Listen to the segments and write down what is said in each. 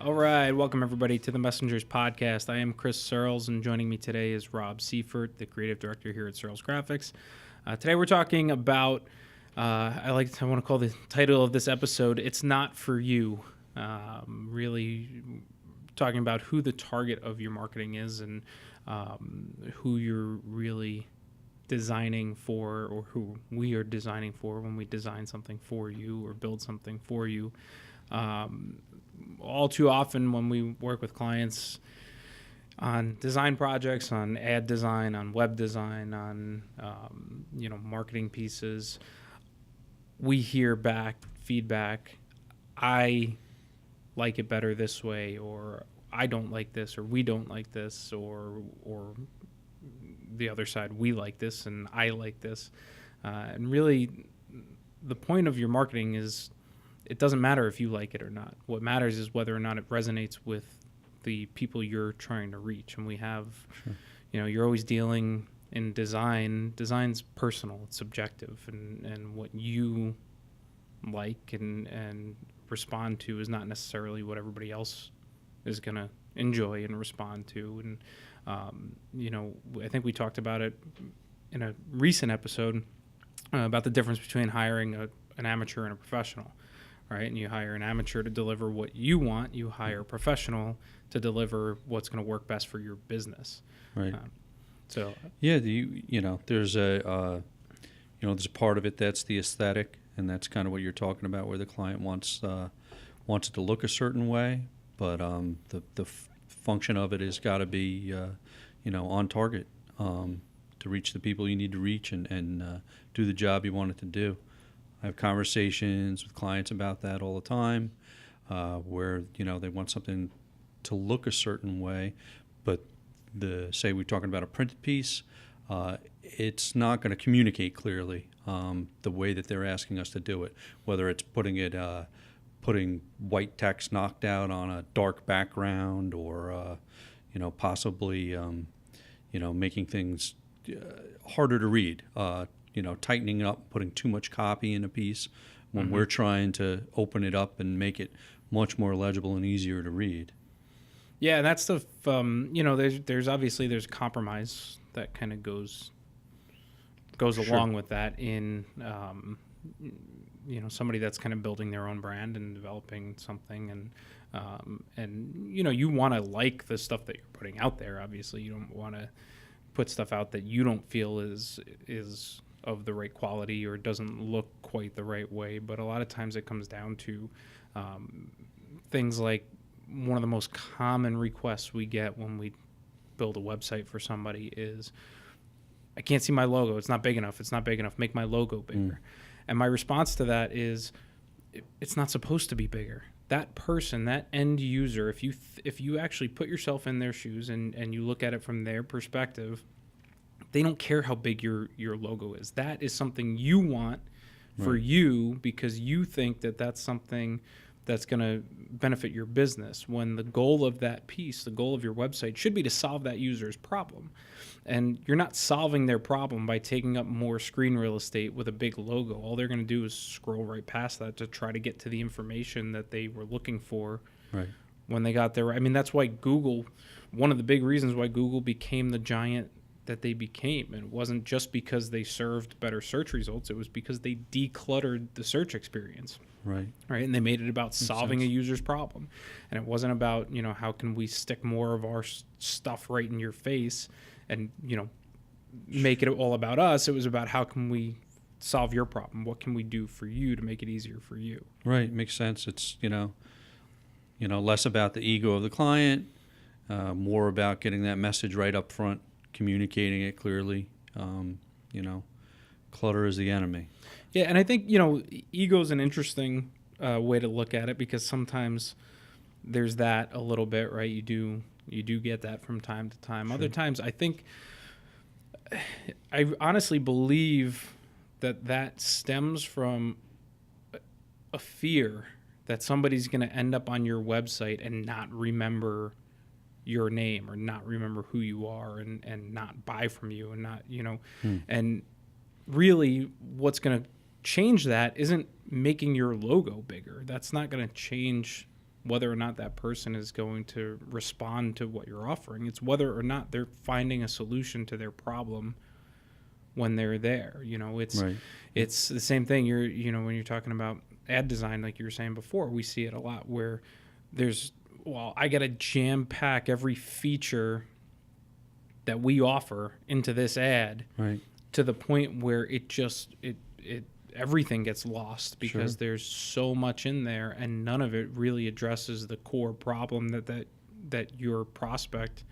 All right, welcome everybody to the Messengers podcast. I am Chris Searles, and joining me today is Rob Seifert, the creative director here at Searles Graphics. Today we're talking about, I want to call the title of this episode, It's Not For You. Really talking about who the target of your marketing is and who you're really designing for, or who we are designing for when we design something for you or build something for you. All too often when we work with clients on design projects, on ad design, on web design, on marketing pieces, we hear back feedback, I like it better this way, or I don't like this, or we don't like this, or the other side, we like this and I like this. And really the point of your marketing is, it doesn't matter if you like it or not. What matters is whether or not it resonates with the people you're trying to reach. And we have, you're always dealing in design. Design's personal, it's subjective, and what you like and respond to is not necessarily what everybody else is going to enjoy and respond to. And, I think we talked about it in a recent episode about the difference between hiring an amateur and a professional. Right, and you hire an amateur to deliver what you want. You hire a professional to deliver what's going to work best for your business. Right. There's there's a part of it that's the aesthetic, and that's kind of what you're talking about, where the client wants it to look a certain way, but the function of it has got to be on target to reach the people you need to reach and do the job you want it to do. I have conversations with clients about that all the time, where they want something to look a certain way, but say we're talking about a printed piece, it's not going to communicate clearly the way that they're asking us to do it. Whether it's putting white text knocked out on a dark background, or possibly making things harder to read. Tightening up, putting too much copy in a piece when we're trying to open it up and make it much more legible and easier to read. Yeah, and that's there's compromise that kind of goes along with that in somebody that's kind of building their own brand and developing something, and you want to like the stuff that you're putting out there. Obviously, you don't want to put stuff out that you don't feel is of the right quality or doesn't look quite the right way. But a lot of times it comes down to things like, one of the most common requests we get when we build a website for somebody is, I can't see my logo. It's not big enough. Make my logo bigger. And my response to that is, it's not supposed to be bigger. That person, that end user, if you actually put yourself in their shoes and you look at it from their perspective, they don't care how big your logo is. That is something you want for you, because you think that that's something that's going to benefit your business, when the goal of that piece, the goal of your website, should be to solve that user's problem. And you're not solving their problem by taking up more screen real estate with a big logo. All they're going to do is scroll right past that to try to get to the information that they were looking for when they got there. I mean, that's why Google, one of the big reasons why Google became the giant that they became. And it wasn't just because they served better search results. It was because they decluttered the search experience. Right. And they made it about solving a user's problem. And it wasn't about, how can we stick more of our stuff right in your face and, make it all about us. It was about, how can we solve your problem? What can we do for you to make it easier for you? Right. Makes sense. It's, less about the ego of the client, more about getting that message right up front, communicating it clearly. Clutter is the enemy. Yeah, and I think, ego is an interesting way to look at it, because sometimes there's that a little bit, right? You do get that from time to time. Sure. Other times, I honestly believe that stems from a fear that somebody's going to end up on your website and not remember your name, or not remember who you are, and not buy from you, and not, and really what's going to change that isn't making your logo bigger. That's not going to change whether or not that person is going to respond to what you're offering. It's whether or not they're finding a solution to their problem when they're there. Right. It's the same thing. When you're talking about ad design, like you were saying before, we see it a lot where I got to jam pack every feature that we offer into this ad, Right. to the point where it everything gets lost because Sure. there's so much in there, and none of it really addresses the core problem that your prospect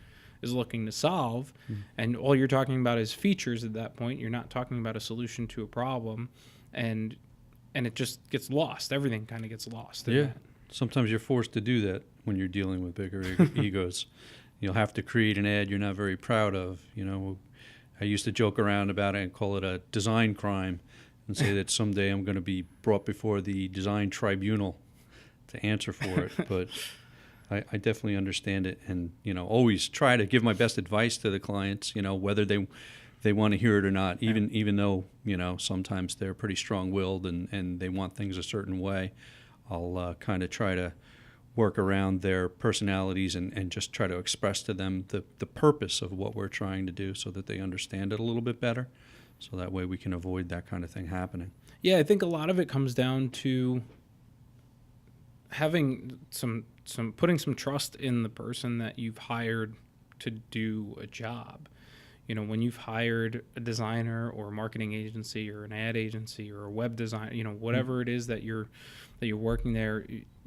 is looking to solve. And all you're talking about is features at that point. You're not talking about a solution to a problem, and it just gets lost. Everything kind of gets lost in Yeah. that. Sometimes you're forced to do that when you're dealing with bigger egos. You'll have to create an ad you're not very proud of. I used to joke around about it and call it a design crime, and say that someday I'm going to be brought before the design tribunal to answer for it. But I definitely understand it, and always try to give my best advice to the clients. Whether they want to hear it or not, even though sometimes they're pretty strong-willed and they want things a certain way. I'll kind of try to work around their personalities and just try to express to them the purpose of what we're trying to do, so that they understand it a little bit better. So that way we can avoid that kind of thing happening. Yeah, I think a lot of it comes down to having putting some trust in the person that you've hired to do a job. When you've hired a designer or a marketing agency or an ad agency or a web design, whatever it is that you're working there,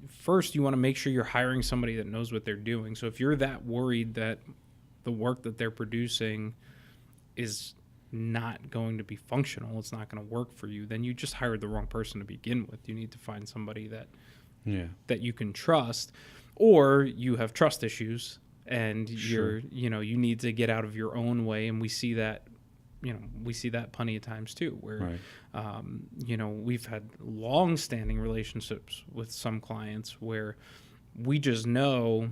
first you want to make sure you're hiring somebody that knows what they're doing. So if you're that worried that the work that they're producing is not going to be functional, it's not going to work for you, then you just hired the wrong person to begin with. You need to find somebody that you can trust, or you have trust issues and Sure. you need to get out of your own way. And we see that plenty of times too, where Right. we've had long-standing relationships with some clients where we just know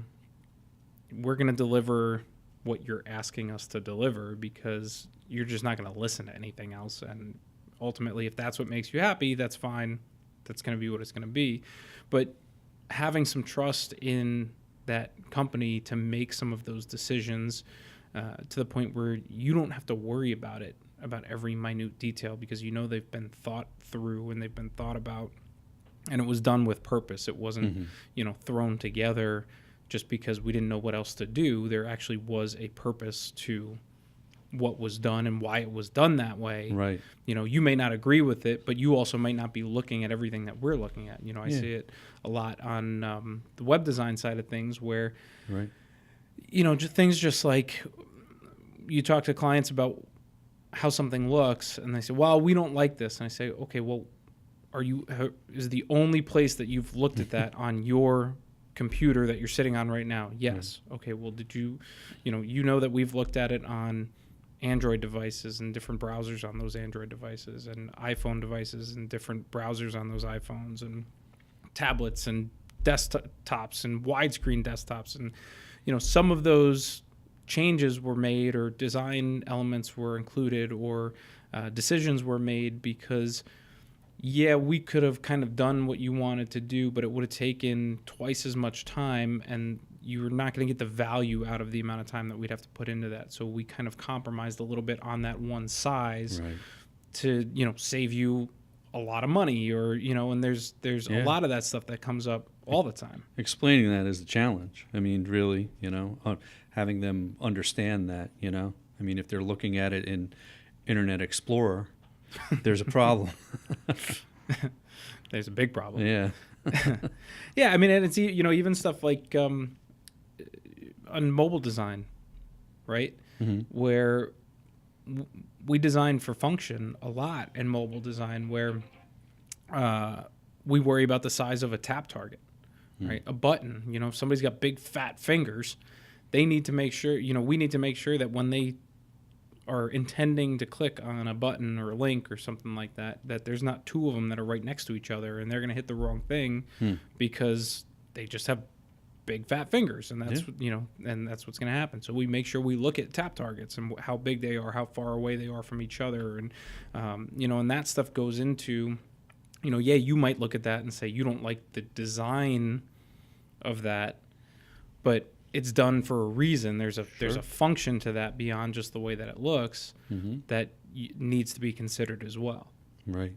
we're going to deliver what you're asking us to deliver, because you're just not going to listen to anything else. And ultimately, if that's what makes you happy, that's fine. That's going to be what it's going to be. But having some trust in that company to make some of those decisions, to the point where you don't have to worry about every minute detail, because they've been thought through and they've been thought about, and it was done with purpose. It wasn't thrown together just because we didn't know what else to do. There actually was a purpose to what was done and why it was done that way. Right. You may not agree with it, but you also might not be looking at everything that we're looking at. I Yeah. see it a lot on the web design side of things, where Right. just like you talk to clients about how something looks, and they say, well, we don't like this. And I say, okay, well, is the only place that you've looked at that on your computer that you're sitting on right now? Yes. Okay, well, did you that we've looked at it on Android devices and different browsers on those Android devices, and iPhone devices and different browsers on those iPhones, and tablets and desktops and widescreen desktops. And some of those changes were made, or design elements were included, or decisions were made because we could have kind of done what you wanted to do, but it would have taken twice as much time, and you're not going to get the value out of the amount of time that we'd have to put into that. So we kind of compromised a little bit on that one size Right. to save you a lot of money, or and there's a lot of that stuff that comes up all the time. Explaining that is the challenge. I mean, really, having them understand that, I mean, if they're looking at it in Internet Explorer, there's a problem. There's a big problem. Yeah. Yeah, I mean, and it's even stuff like on mobile design, right? Mm-hmm. Where we design for function a lot in mobile design, where we worry about the size of a tap target, right? A button. If somebody's got big fat fingers, they need to make sure, we need to make sure that when they are intending to click on a button or a link or something like that, that there's not two of them that are right next to each other and they're going to hit the wrong thing because they just have big fat fingers, and that's Yeah. you know, and that's what's going to happen. So we make sure we look at tap targets and how big they are, how far away they are from each other, and you know, and that stuff goes into, you know, yeah, you might look at that and say you don't like the design of that, but it's done for a reason. There's a function to that beyond just the way that it looks Mm-hmm. that needs to be considered as well. Right.